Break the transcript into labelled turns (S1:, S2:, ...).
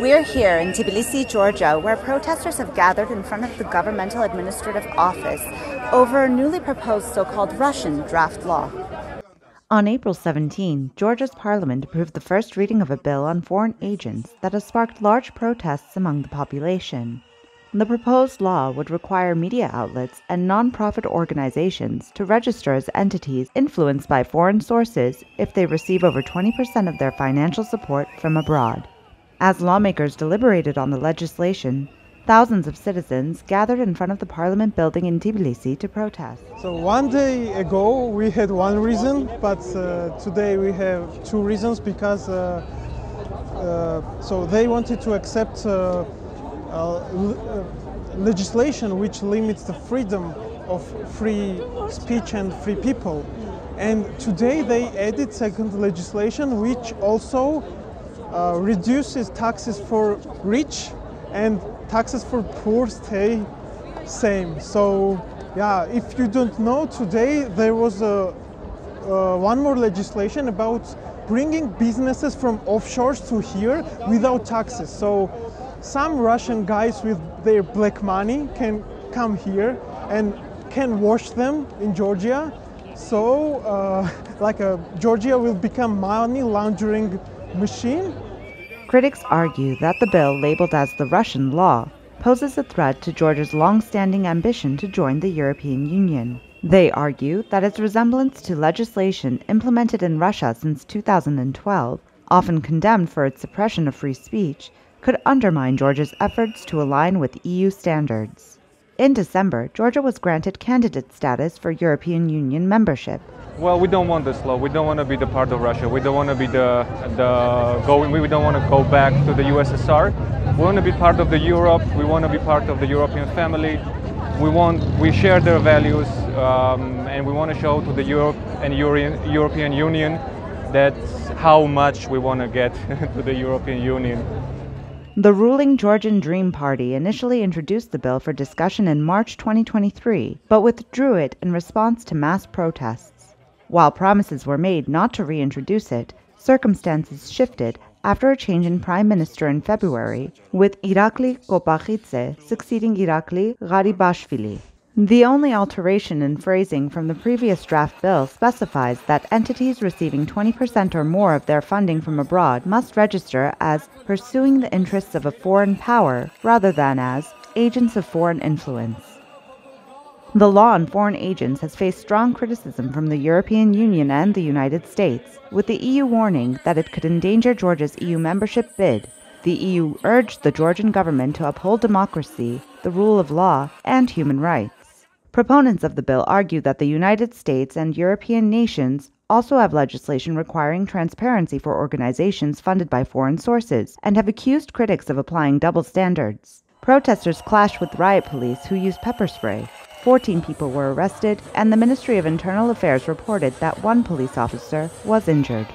S1: We're here in Tbilisi, Georgia, where protesters have gathered in front of the governmental administrative office over a newly proposed so-called Russian draft law.
S2: On April 17, Georgia's parliament approved the first reading of a bill on foreign agents that has sparked large protests among the population. The proposed law would require media outlets and non-profit organizations to register as entities influenced by foreign sources if they receive over 20% of their financial support from abroad. As lawmakers deliberated on the legislation, thousands of citizens gathered in front of the parliament building in Tbilisi to protest.
S3: So one day ago we had one reason, but today we have two reasons because so they wanted to accept legislation which limits the freedom of free speech and free people. And today they added second legislation which also reduces taxes for rich and taxes for poor stay same. So yeah, if you don't know, today there was one more legislation about bringing businesses from offshores to here without taxes. So some Russian guys with their black money can come here and can wash them in Georgia. So Georgia will become money laundering machine.
S2: Critics argue that the bill, labeled as the Russian law, poses a threat to Georgia's long-standing ambition to join the European Union. They argue that its resemblance to legislation implemented in Russia since 2012, often condemned for its suppression of free speech, could undermine Georgia's efforts to align with EU standards. In December, Georgia was granted candidate status for European Union membership.
S4: Well, we don't want this law. We don't want to be the part of Russia. We don't want to be we don't want to go back to the USSR. We want to be part of the Europe. We want to be part of the European family. We share their values, and we want to show to the Europe and European Union that's how much we want to get to the European Union.
S2: The ruling Georgian Dream Party initially introduced the bill for discussion in March 2023, but withdrew it in response to mass protests. While promises were made not to reintroduce it, circumstances shifted after a change in prime minister in February, with Irakli Kopachidze succeeding Irakli Garibashvili. The only alteration in phrasing from the previous draft bill specifies that entities receiving 20% or more of their funding from abroad must register as pursuing the interests of a foreign power rather than as agents of foreign influence. The law on foreign agents has faced strong criticism from the European Union and the United States, with the EU warning that it could endanger Georgia's EU membership bid. The EU urged the Georgian government to uphold democracy, the rule of law, and human rights. Proponents of the bill argue that the United States and European nations also have legislation requiring transparency for organizations funded by foreign sources, and have accused critics of applying double standards. Protesters clashed with riot police who used pepper spray. 14 people were arrested, and the Ministry of Internal Affairs reported that one police officer was injured.